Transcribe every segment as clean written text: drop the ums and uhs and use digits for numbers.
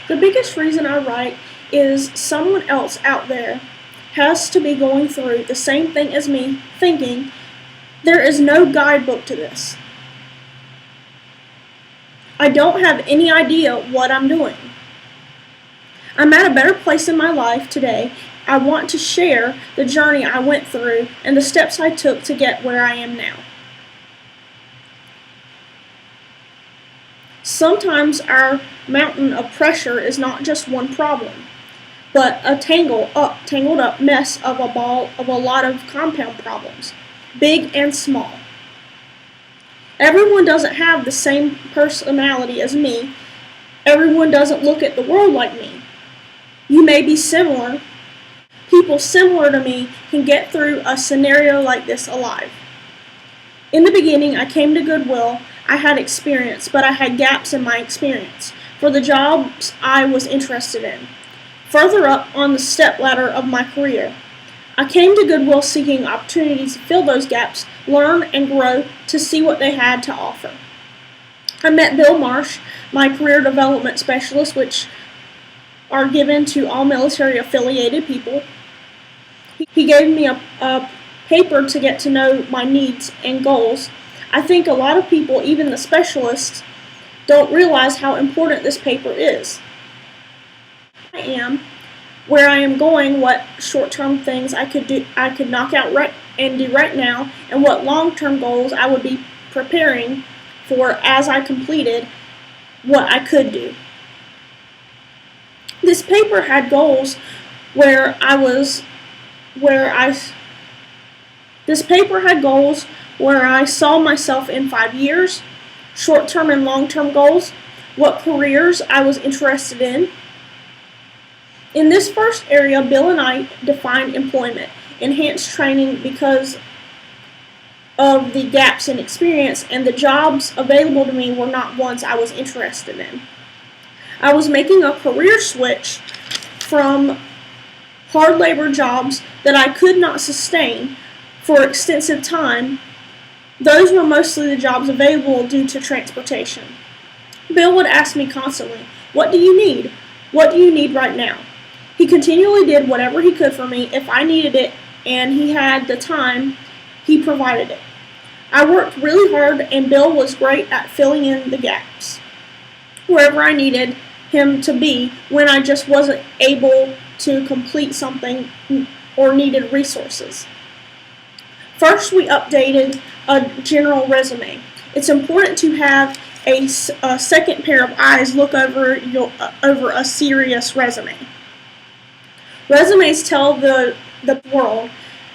The biggest reason I write is someone else out there has to be going through the same thing as me, thinking there is no guidebook to this. I don't have any idea what I'm doing. I'm at a better place in my life today. I want to share the journey I went through and the steps I took to get where I am now. Sometimes our mountain of pressure is not just one problem, but a tangled up mess of a lot of compound problems, big and small. Everyone doesn't have the same personality as me. Everyone doesn't look at the world like me. You may be similar. People similar to me can get through a scenario like this alive. In the beginning, I came to Goodwill. I had experience, but I had gaps in my experience for the jobs I was interested in. Further up on the stepladder of my career, I came to Goodwill seeking opportunities to fill those gaps, learn and grow to see what they had to offer. I met Bill Marsh, my career development specialist, which are given to all military affiliated people. He gave me a paper to get to know my needs and goals. I think a lot of people, even the specialists, don't realize how important this paper is. I am, where I am going, what short-term things I could knock out and do right now, and what long-term goals I would be preparing for as I completed what I could do. This paper had goals where I saw myself in 5 years, short-term and long-term goals, what careers I was interested in. In this first area, Bill and I defined employment, enhanced training because of the gaps in experience, and the jobs available to me were not ones I was interested in. I was making a career switch from hard labor jobs that I could not sustain for extensive time. Those were mostly the jobs available due to transportation. Bill would ask me constantly, "What do you need? What do you need right now?" He continually did whatever he could for me. If I needed it and he had the time, he provided it. I worked really hard, and Bill was great at filling in the gaps wherever I needed him to be when I just wasn't able to complete something or needed resources. First, we updated a general resume. It's important to have a second pair of eyes look over a serious resume. Resumes tell the world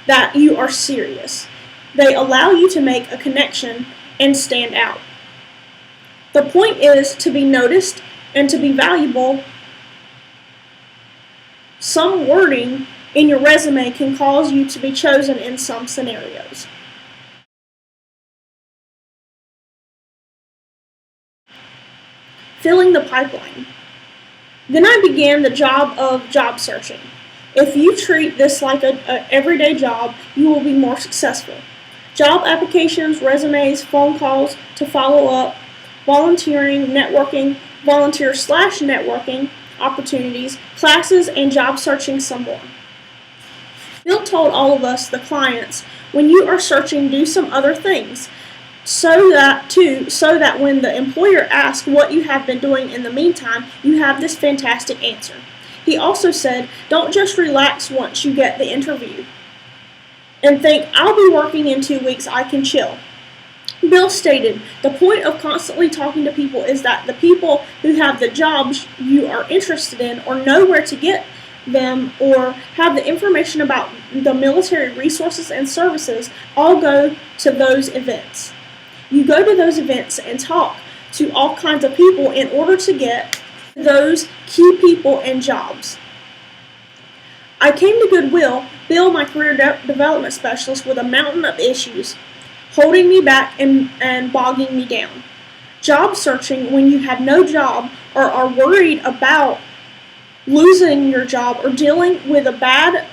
that you are serious. They allow you to make a connection and stand out. The point is to be noticed and to be valuable. Some wording in your resume can cause you to be chosen in some scenarios. Filling the pipeline. Then I began the job of job searching. If you treat this like an everyday job, you will be more successful. Job applications, resumes, phone calls to follow up, volunteering, networking, volunteer/networking opportunities, classes, and job searching some more. Bill told all of us, the clients, when you are searching, do some other things so that when the employer asks what you have been doing in the meantime, you have this fantastic answer. He also said, don't just relax once you get the interview and think, I'll be working in 2 weeks, I can chill. Bill stated, the point of constantly talking to people is that the people who have the jobs you are interested in or know where to get them or have the information about the military resources and services all go to those events. You go to those events and talk to all kinds of people in order to get those key people and jobs. I came to Goodwill, Bill, my career development specialist, with a mountain of issues holding me back and bogging me down. Job searching when you have no job or are worried about losing your job or dealing with a bad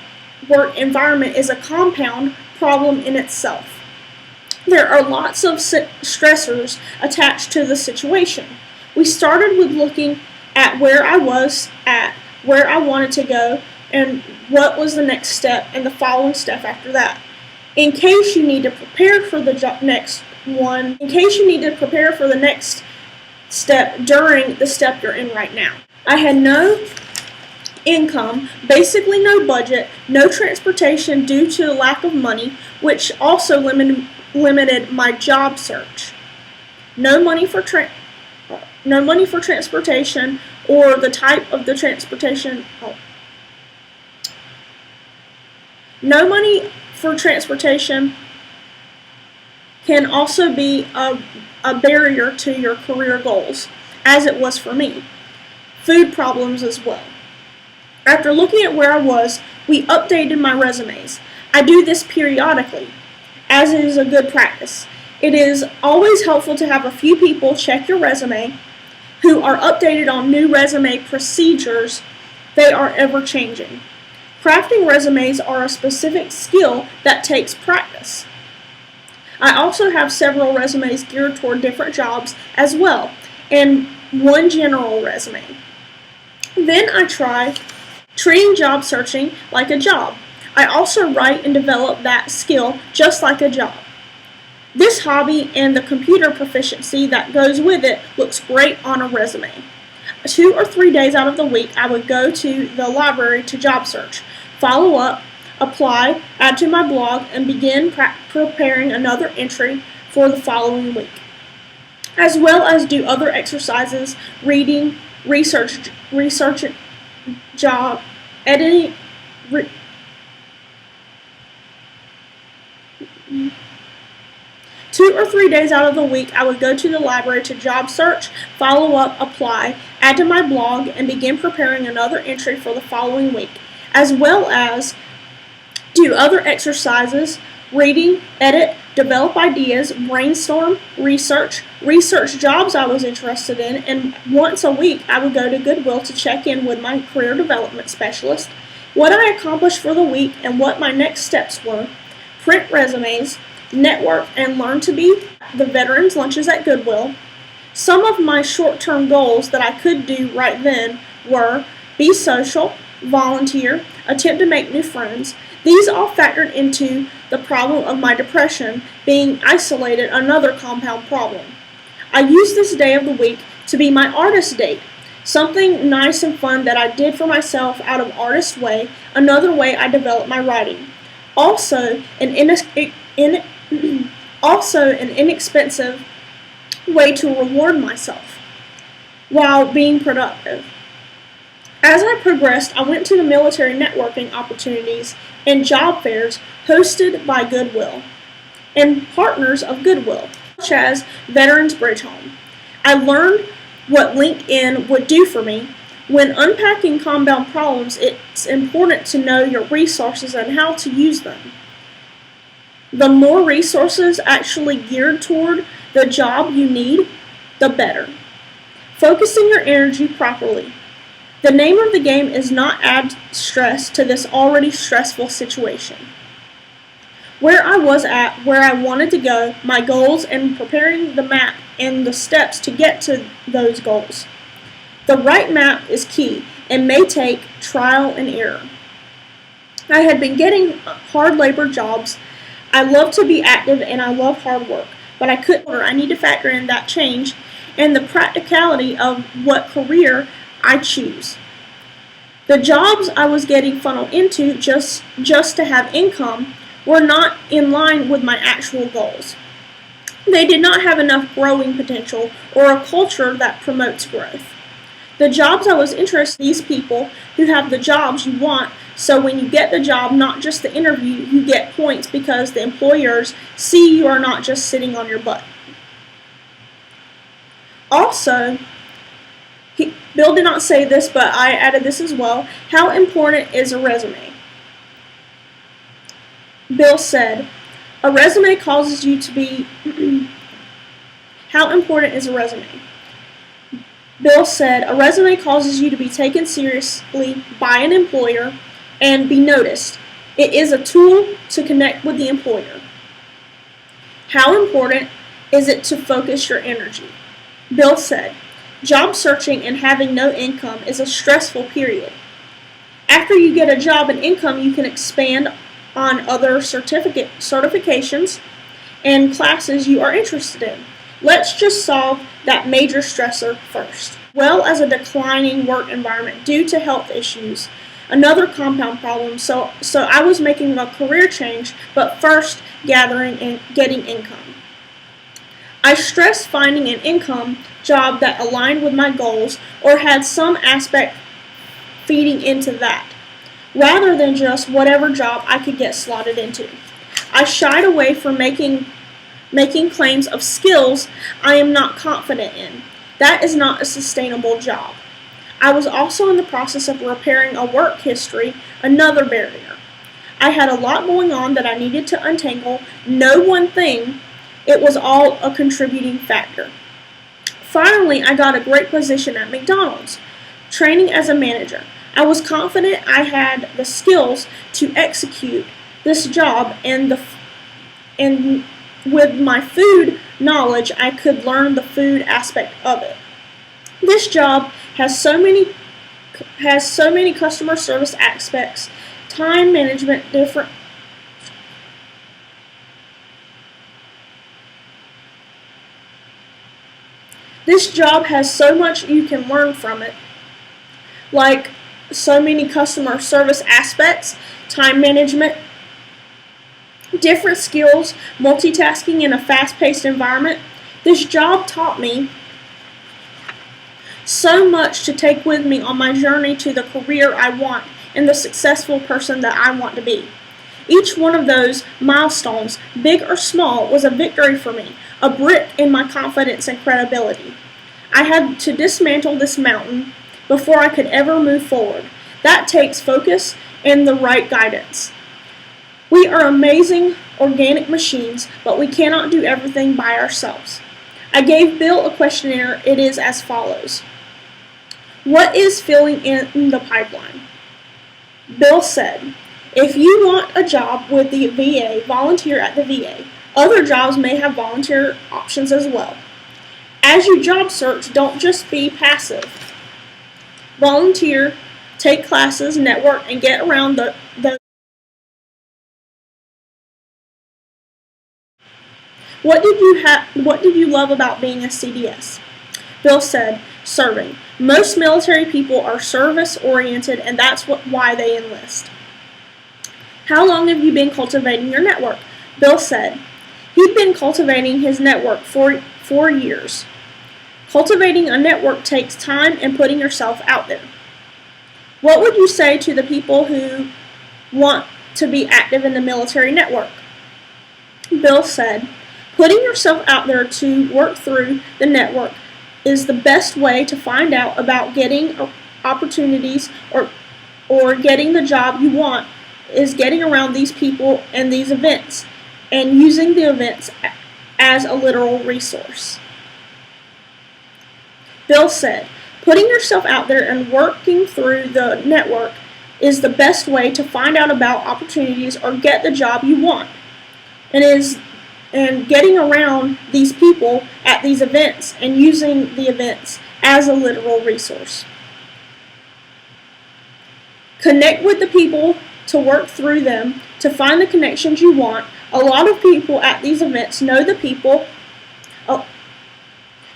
work environment is a compound problem in itself. There are lots of stressors attached to the situation. We started with looking at where I was at, where I wanted to go, and what was the next step and the following step after that. In case you need to prepare for the next one, in case you need to prepare for the next step during the step you're in right now. I had no income, basically no budget, no transportation due to lack of money, which also limited my job search. No money for transportation or the type of the transportation. No money for transportation can also be a barrier to your career goals, as it was for me. Food problems as well. After looking at where I was, we updated my resumes. I do this periodically, as it is a good practice. It is always helpful to have a few people check your resume who are updated on new resume procedures. They are ever changing. Crafting resumes are a specific skill that takes practice. I also have several resumes geared toward different jobs as well, and one general resume. Then I try treating job searching like a job. I also write and develop that skill just like a job. This hobby and the computer proficiency that goes with it looks great on a resume. 2 or 3 days out of the week, I would go to the library to job search, follow up, apply, add to my blog, and begin preparing another entry for the following week, as well as do other exercises, reading, research job, editing, 2 or 3 days out of the week, I would go to the library to job search, follow up, apply, add to my blog, and begin preparing another entry for the following week, as well as do other exercises, reading, edit, develop ideas, brainstorm, research jobs I was interested in, and once a week I would go to Goodwill to check in with my career development specialist, what I accomplished for the week and what my next steps were, print resumes, network and learn to be the veterans lunches at Goodwill. Some of my short-term goals that I could do right then were be social, volunteer, attempt to make new friends. These all factored into the problem of my depression, being isolated, another compound problem. I used this day of the week to be my artist date, something nice and fun that I did for myself out of artist way, another way I developed my writing. Also, an inexpensive way to reward myself while being productive. As I progressed, I went to the military networking opportunities and job fairs hosted by Goodwill and partners of Goodwill, such as Veterans Bridge Home. I learned what LinkedIn would do for me. When unpacking compound problems, it's important to know your resources and how to use them. The more resources actually geared toward the job you need, the better. Focusing your energy properly. The name of the game is not add stress to this already stressful situation. Where I was at, where I wanted to go, my goals, and preparing the map and the steps to get to those goals. The right map is key and may take trial and error. I had been getting hard labor jobs. I love to be active and I love hard work, but I need to factor in that change and the practicality of what career I choose. The jobs I was getting funneled into just to have income were not in line with my actual goals. They did not have enough growing potential or a culture that promotes growth. The jobs I was interested in, these people who have the jobs you want, so when you get the job, not just the interview, you get points because the employers see you are not just sitting on your butt. Also, Bill did not say this, but I added this as well. How important is a resume? Bill said, a resume causes you to be... How important is a resume? Bill said, a resume causes you to be taken seriously by an employer and be noticed. It is a tool to connect with the employer. How important is it to focus your energy? Bill said, Job searching and having no income is a stressful period. After you get a job and income, you can expand on other certifications and classes you are interested in. Let's just solve that major stressor first. Well, as a declining work environment due to health issues, another compound problem. So I was making a career change, but first gathering and getting income. I stressed finding an income job that aligned with my goals or had some aspect feeding into that, rather than just whatever job I could get slotted into. I shied away from making claims of skills I am not confident in. That is not a sustainable job. I was also in the process of repairing a work history, another barrier. I had a lot going on that I needed to untangle. No one thing, it was all a contributing factor. Finally, I got a great position at McDonald's, training as a manager. I was confident I had the skills to execute this job, and with my food knowledge, I could learn the food aspect of it. This job has so many customer service aspects, time management, different. This job has so much you can learn from it, like so many customer service aspects, time management, different skills, multitasking in a fast-paced environment. This job taught me so much to take with me on my journey to the career I want and the successful person that I want to be. Each one of those milestones, big or small, was a victory for me, a brick in my confidence and credibility. I had to dismantle this mountain before I could ever move forward. That takes focus and the right guidance. We are amazing organic machines, but we cannot do everything by ourselves. I gave Bill a questionnaire. It is as follows. What is filling in the pipeline? Bill said, if you want a job with the VA, volunteer at the VA. Other jobs may have volunteer options as well. As you job search, don't just be passive. Volunteer, take classes, network, and get around the What did you love about being a CDS? Bill said, serving. Most military people are service-oriented, and that's why they enlist. How long have you been cultivating your network? Bill said he'd been cultivating his network for 4 years. Cultivating a network takes time and putting yourself out there. What would you say to the people who want to be active in the military network? Bill said, putting yourself out there to work through the network is the best way to find out about getting opportunities or getting the job you want, is getting around these people and these events and using the events as a literal resource. Bill said, putting yourself out there and working through the network is the best way to find out about opportunities or get the job you want, and getting around these people at these events and using the events as a literal resource. Connect with the people to work through them to find the connections you want. A lot of people at these events know the people.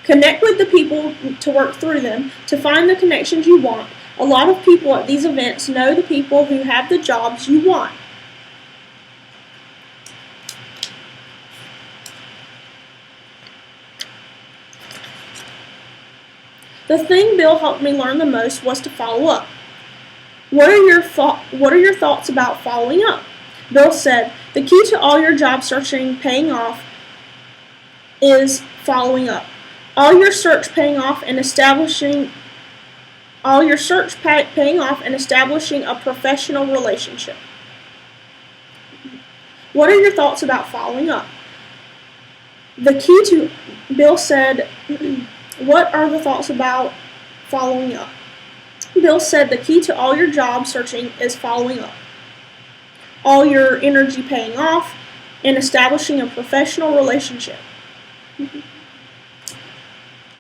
Connect with the people to work through them to find the connections you want. A lot of people at these events know the people who have the jobs you want. The thing Bill helped me learn the most was to follow up. What are your thoughts about following up? Bill said, the key to all your job searching paying off is following up. All your search paying off and establishing a professional relationship. What are your thoughts about following up? Bill said, what are the thoughts about following up? Bill said the key to all your job searching is following up. All your energy paying off and establishing a professional relationship.